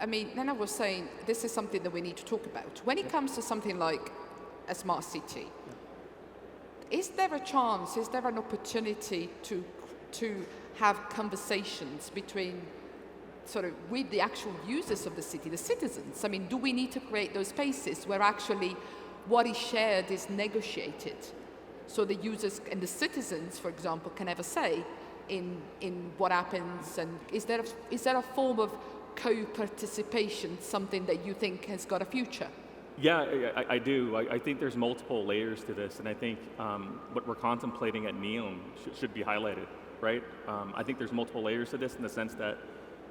I mean, Nana was saying this is something that we need to talk about. When it comes to something like a smart city, is there a chance, is there an opportunity to have conversations between sort of with the actual users of the city, the citizens? I mean, do we need to create those spaces where actually what is shared is negotiated, so the users and the citizens, for example, can have a say in what happens? And is there a form of co-participation, something that you think has got a future? Yeah, I do. I think there's multiple layers to this, and I think what we're contemplating at NEOM should be highlighted, right? I think there's multiple layers to this in the sense that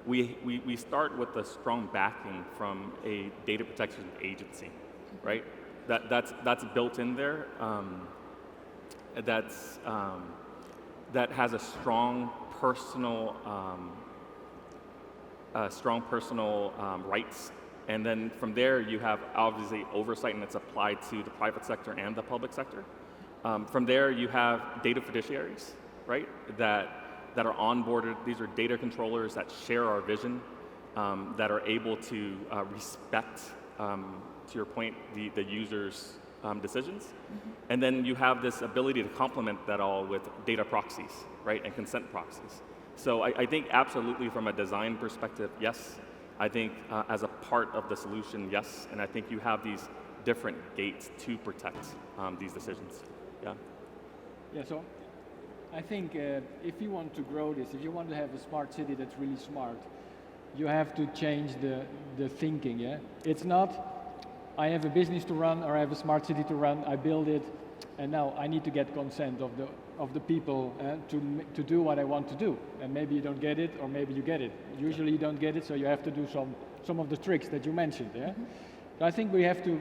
we start with a strong backing from a data protection agency, right? That's built in there. That has a strong personal rights, and then from there you have obviously oversight, and it's applied to the private sector and the public sector. From there you have data fiduciaries, right? That are onboarded. These are data controllers that share our vision, that are able to respect, to your point, the users' decisions. And then you have this ability to complement that all with data proxies, right, and consent proxies. So I think absolutely from a design perspective, yes. I think as a part of the solution, yes. And I think you have these different gates to protect these decisions. Yeah. Yeah. So I think if you want to grow this, if you want to have a smart city that's really smart, you have to change the thinking. Yeah. It's not, I have a business to run or I have a smart city to run, I build it, and now I need to get consent of the people to do what I want to do. And maybe you don't get it, or maybe you get it. Usually you don't get it, so you have to do some of the tricks that you mentioned. Yeah? So I think we have to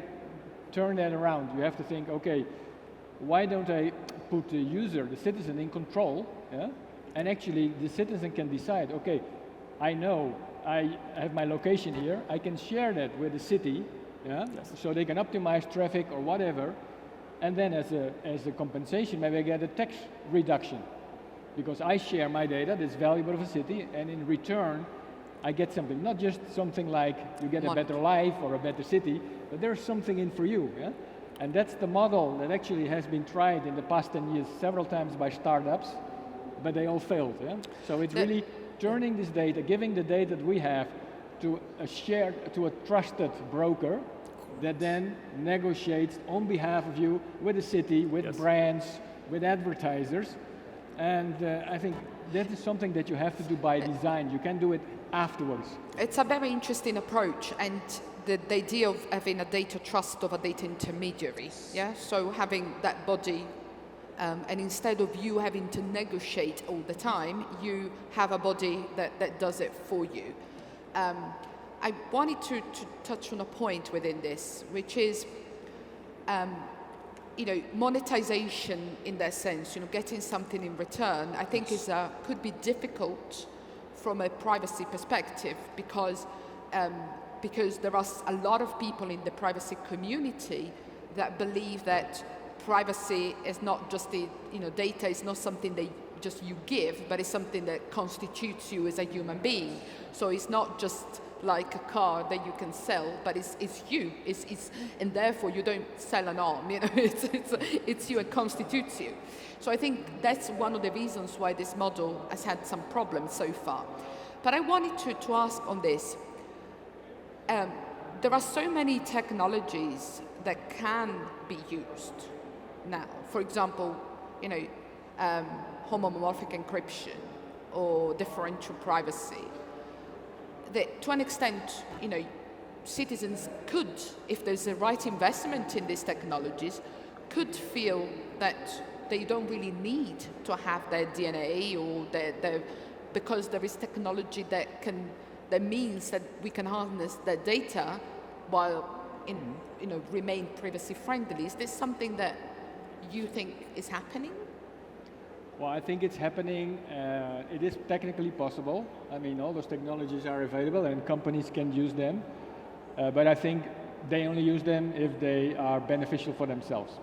turn that around. You have to think, okay, why don't I put the user, the citizen, in control? Yeah? And actually the citizen can decide, okay, I know I have my location here, I can share that with the city, yeah? Yes. So they can optimize traffic or whatever, and then as a compensation, maybe I get a tax reduction because I share my data that's valuable for the city, and in return, I get something. Not just something like you get a better life or a better city, but there's something in for you. Yeah? And that's the model that actually has been tried in the past 10 years several times by startups, but they all failed. Yeah? So it's really turning this data, giving the data that we have to a trusted broker that then negotiates on behalf of you with the city, with brands, with advertisers. And I think that is something that you have to do by design. You can do it afterwards. It's a very interesting approach, and the idea of having a data trust of a data intermediary, yeah? So having that body, and instead of you having to negotiate all the time, you have a body that does it for you. I wanted to touch on a point within this, which is, monetization in that sense, getting something in return, I think could be difficult from a privacy perspective because there are a lot of people in the privacy community that believe that privacy is not just data is not something that just you give, but it's something that constitutes you as a human being. So it's not just like a car that you can sell, but it's you, and therefore you don't sell an arm, it's you, it constitutes you. So I think that's one of the reasons why this model has had some problems so far. But I wanted to ask on this, there are so many technologies that can be used now. For example, homomorphic encryption or differential privacy. That to an extent, citizens could, if there's the right investment in these technologies, could feel that they don't really need to have their DNA or their because there is technology that means that we can harness their data while remain privacy friendly. Is this something that you think is happening? Well, I think it's happening. It is technically possible. I mean, all those technologies are available and companies can use them. But I think they only use them if they are beneficial for themselves.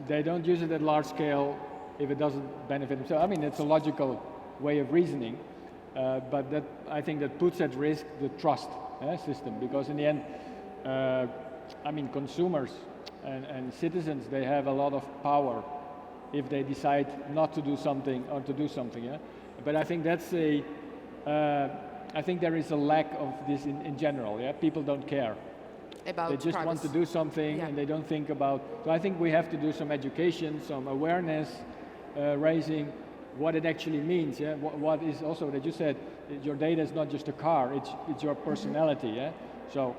They don't use it at large scale if it doesn't benefit themselves. I mean, it's a logical way of reasoning. But that, I think that puts at risk the trust system, because in the end, I mean, consumers and citizens, they have a lot of power if they decide not to do something or to do something. Yeah? But I think that's I think there is a lack of this in general. Yeah, people don't care. About they just privacy. want to do something, and they don't think about. So I think we have to do some education, some awareness raising, what it actually means. Yeah, what is also that you said, your data is not just a car; it's your personality. Yeah. So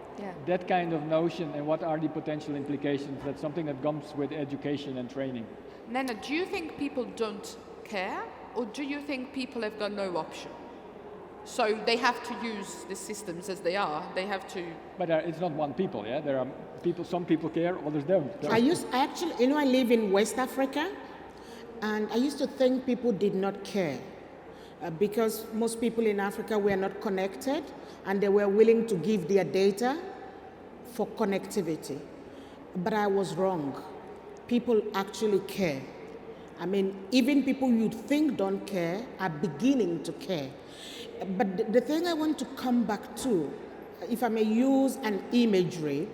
that kind of notion, and what are the potential implications? That's something that comes with education and training. Nana, do you think people don't care, or do you think people have got no option? So they have to use the systems as they are. They have to. But it's not one people. Yeah, there are people. Some people care, others don't. I actually, I live in West Africa, and I used to think people did not care because most people in Africa were not connected, and they were willing to give their data for connectivity. But I was wrong. People actually care. I mean, even people you'd think don't care are beginning to care. But the thing I want to come back to, if I may use an imagery,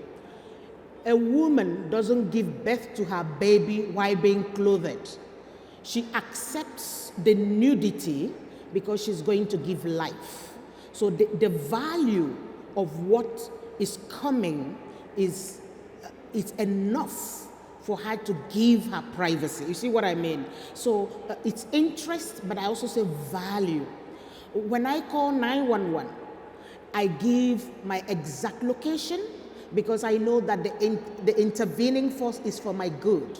a woman doesn't give birth to her baby while being clothed. She accepts the nudity because she's going to give life. So the value of what is coming is enough for her to give her privacy. You see what I mean? So it's interest, but I also say value. When I call 911, I give my exact location because I know that the intervening force is for my good.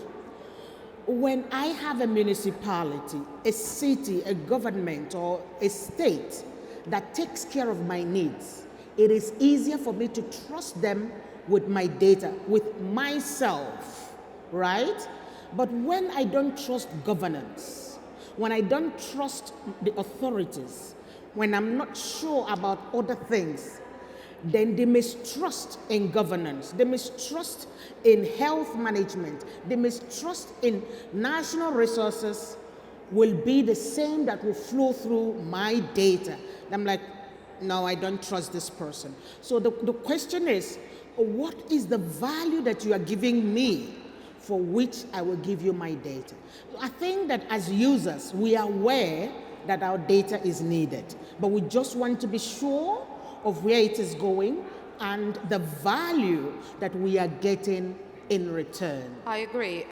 When I have a municipality, a city, a government, or a state that takes care of my needs, it is easier for me to trust them with my data, with myself, right? But when I don't trust governance, when I don't trust the authorities, when I'm not sure about other things, then the mistrust in governance, the mistrust in health management, the mistrust in national resources will be the same that will flow through my data. I'm like, no, I don't trust this person. So the question is, what is the value that you are giving me for which I will give you my data? I think that as users, we are aware that our data is needed, but we just want to be sure of where it is going and the value that we are getting in return. I agree.